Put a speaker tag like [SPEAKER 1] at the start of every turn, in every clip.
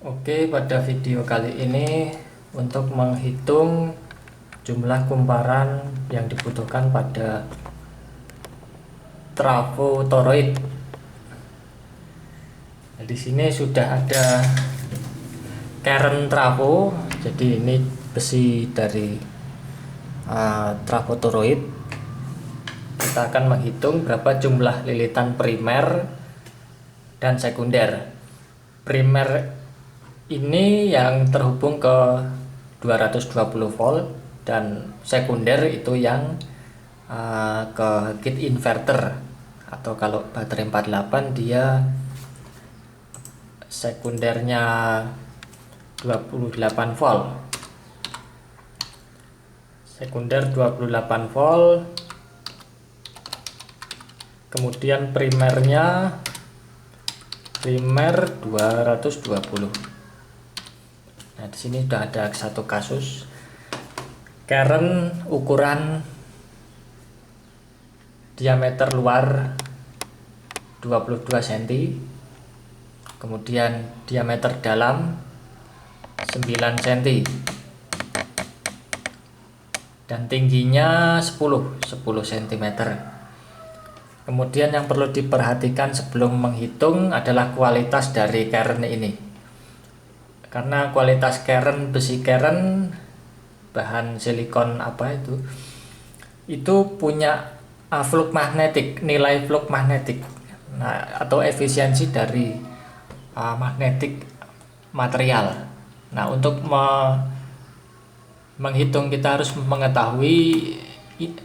[SPEAKER 1] Oke, pada video kali ini untuk menghitung jumlah kumparan yang dibutuhkan pada trafo toroid. Nah, di sini sudah ada keren trafo, jadi ini besi dari trafo toroid. Kita akan menghitung berapa jumlah lilitan primer dan sekunder. Primer ini yang terhubung ke 220 volt dan sekunder itu yang ke kit inverter, atau kalau baterai 48 dia sekundernya 28 volt. Sekunder 28 volt. Kemudian primer 220. Nah, di sini sudah ada satu kasus keren ukuran diameter luar 22 cm, kemudian diameter dalam 9 cm, dan tingginya 10 cm. Kemudian yang perlu diperhatikan sebelum menghitung adalah kualitas dari keren ini. Karena kualitas keren, besi keren, bahan silikon itu punya flux magnetik, nilai flux magnetik, nah, atau efisiensi dari magnetik material. Nah, untuk menghitung kita harus mengetahui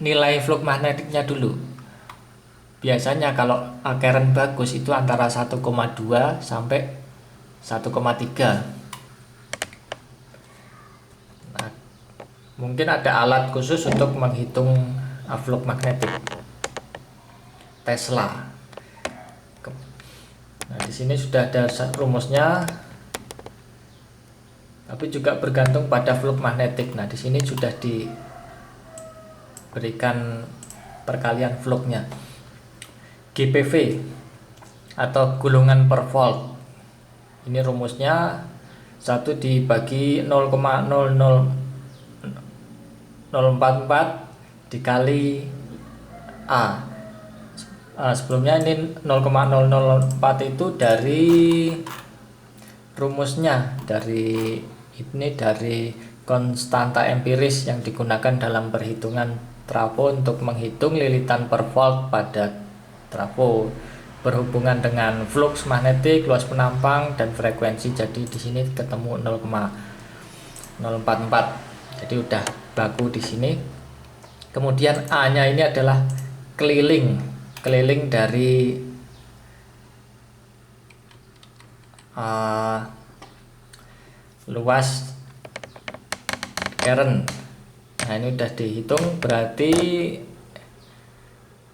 [SPEAKER 1] nilai flux magnetiknya dulu. Biasanya kalau keren bagus itu antara 1,2 sampai 1,3. Mungkin ada alat khusus untuk menghitung flux magnetik, Tesla. Nah, di sini sudah ada rumusnya, tapi juga bergantung pada flux magnetik. Nah, di sini sudah diberikan perkalian fluxnya. GPV atau gulungan per volt. Ini rumusnya 1 dibagi 0,00044 dikali A. Sebelumnya ini 0,004 itu dari rumusnya, dari konstanta empiris yang digunakan dalam perhitungan trafo untuk menghitung lilitan per volt pada trafo berhubungan dengan flux magnetik, luas penampang, dan frekuensi. Jadi di sini ketemu 0,044. Jadi udah baku di sini. Kemudian A-nya ini adalah keliling dari luas keren. Nah, ini udah dihitung, berarti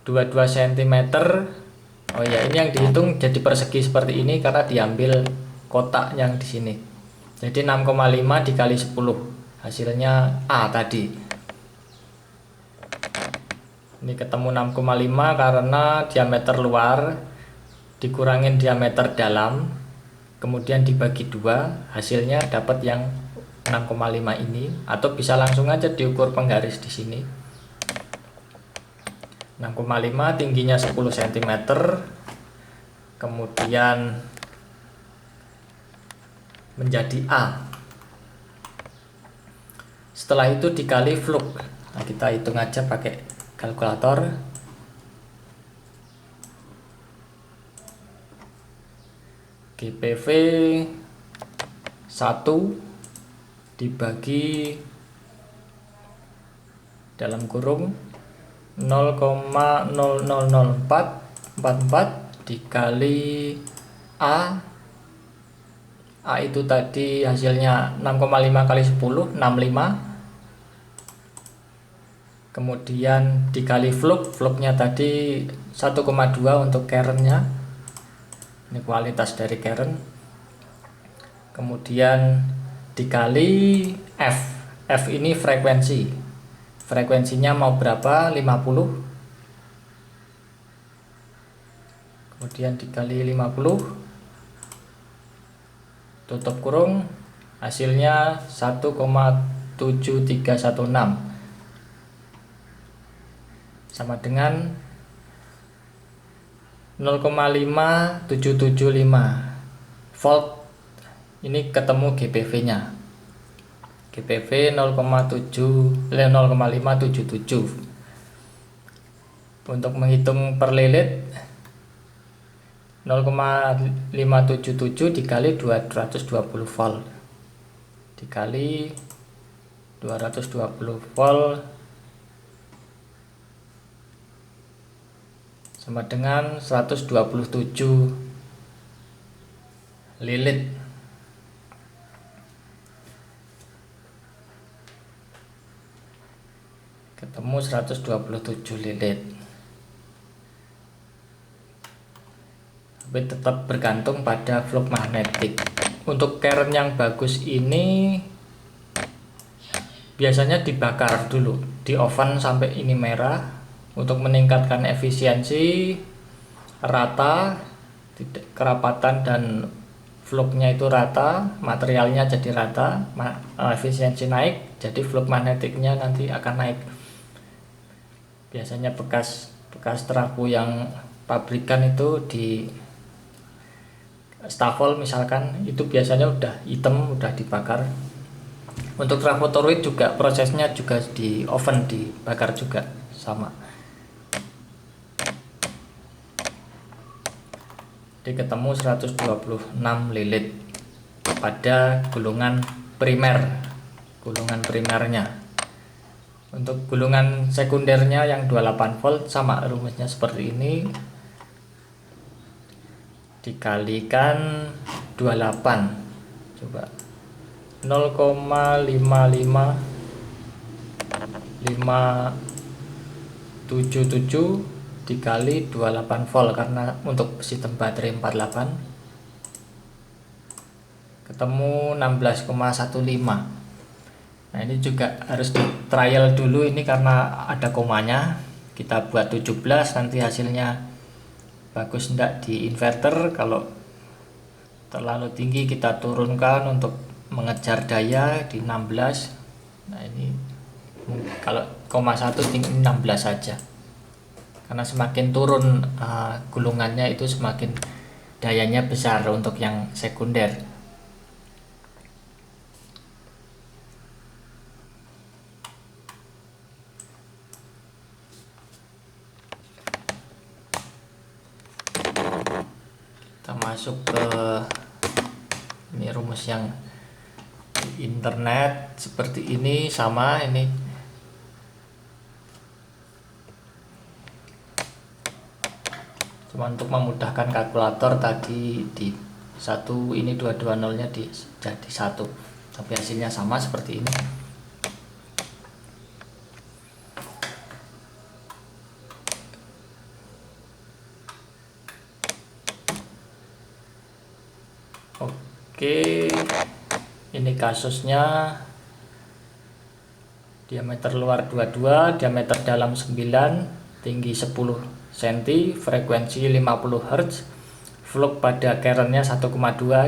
[SPEAKER 1] 22 cm. Oh ya, ini yang dihitung jadi persegi seperti ini karena diambil kotak yang di sini. Jadi 6,5 dikali 10. Hasilnya A tadi. Ini ketemu 6,5 karena diameter luar dikurangin diameter dalam, kemudian dibagi 2, hasilnya dapat yang 6,5 ini, atau bisa langsung aja diukur penggaris di sini. 6,5, tingginya 10 cm. Kemudian menjadi A. Setelah itu dikali flux. Nah, kita hitung aja pakai kalkulator. GPV 1 dibagi dalam kurung 0,00444 dikali A. A itu tadi hasilnya 6,5 kali 10, 65. Kemudian dikali fluxnya tadi 1,2 untuk kerennya. Ini kualitas dari keren. Kemudian dikali F. F ini frekuensi. Frekuensinya mau berapa? 50. Kemudian dikali 50. tutup kurung, hasilnya 1,7316 sama dengan 0,5775 volt. Ini ketemu GPV-nya. GPV 0,577. Untuk menghitung per lilit 0,577 dikali 220 volt dikali 220 volt sama dengan 127 lilit. Ketemu 127 lilit. Tapi tetap bergantung pada flux magnetik. Untuk keren yang bagus ini biasanya dibakar dulu di oven sampai ini merah untuk meningkatkan efisiensi, rata, kerapatan dan fluknya itu rata, materialnya jadi rata, efisiensi naik, jadi flux magnetiknya nanti akan naik. Biasanya bekas terapu yang pabrikan itu di stafel misalkan, itu biasanya udah hitam, udah dibakar. Untuk trafo toroid juga prosesnya juga di oven dibakar juga sama. Jadi ketemu 126 lilit pada gulungan primernya. Untuk gulungan sekundernya yang 28 volt sama rumusnya seperti ini, dikalikan 28, coba 0,55577 dikali 28 volt, karena untuk sistem baterai 48 ketemu 16,15. Nah ini juga harus di trial dulu ini karena ada komanya. Kita buat 17, nanti hasilnya bagus enggak di inverter. Kalau terlalu tinggi kita turunkan untuk mengejar daya di 16. Nah ini kalau 0,1 tinggi 16 saja, karena semakin turun gulungannya itu semakin dayanya besar untuk yang sekunder. Kita masuk ke ini rumus yang di internet seperti ini, sama ini. Cuma untuk memudahkan kalkulator tadi di 1 ini 220 nya jadi 1, tapi hasilnya sama seperti ini. Oke, ini kasusnya diameter luar 22, diameter dalam 9, tinggi 10 cm, frekuensi 50 Hz, flux pada kerennya 1,2,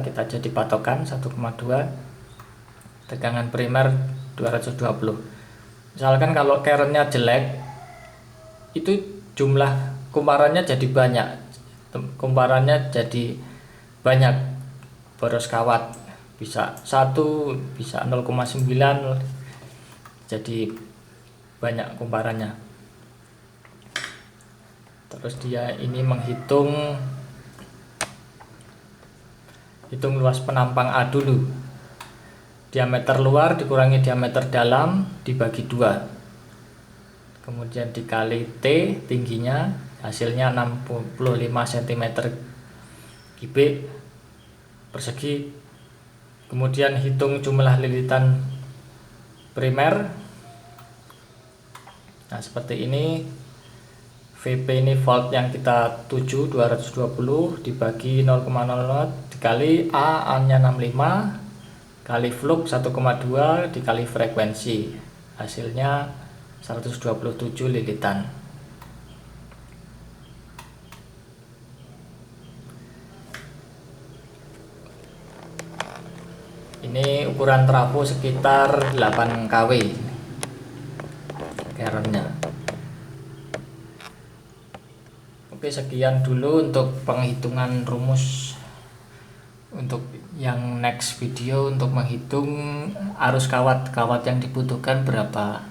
[SPEAKER 1] kita jadi patokan 1,2, tegangan primer 220. Misalkan kalau kerennya jelek, itu jumlah kumparannya jadi banyak, boros kawat, bisa 1, bisa 0,9, jadi banyak kumparannya. Terus dia ini menghitung luas penampang A dulu. Diameter luar dikurangi diameter dalam dibagi 2. Kemudian dikali T tingginya, hasilnya 65 cm kubik persegi. Kemudian hitung jumlah lilitan primer. Nah, seperti ini. VP ini volt yang kita tuju 220 dibagi 0,00 dikali A-nya 65 kali flux 1,2 dikali frekuensi, hasilnya 127 lilitan. Ini ukuran trafo sekitar 8 kW kerennya. Oke, sekian dulu untuk penghitungan rumus. Untuk yang next video, untuk menghitung arus kawat yang dibutuhkan berapa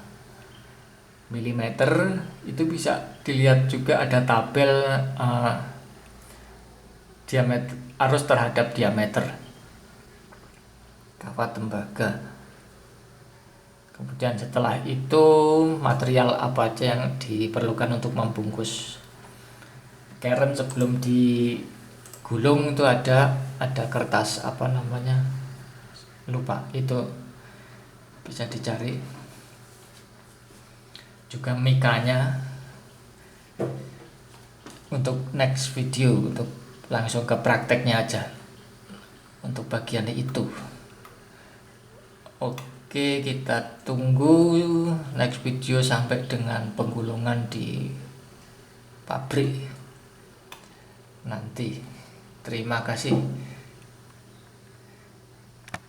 [SPEAKER 1] milimeter, itu bisa dilihat juga ada tabel diameter, arus terhadap diameter kawat tembaga. Kemudian setelah itu material apa aja yang diperlukan untuk membungkus keren sebelum digulung. Itu ada kertas apa namanya, lupa, itu bisa dicari juga mikanya. Untuk next video, untuk langsung ke prakteknya aja untuk bagian itu. Oke, kita tunggu next video sampai dengan penggulungan di pabrik nanti. Terima kasih.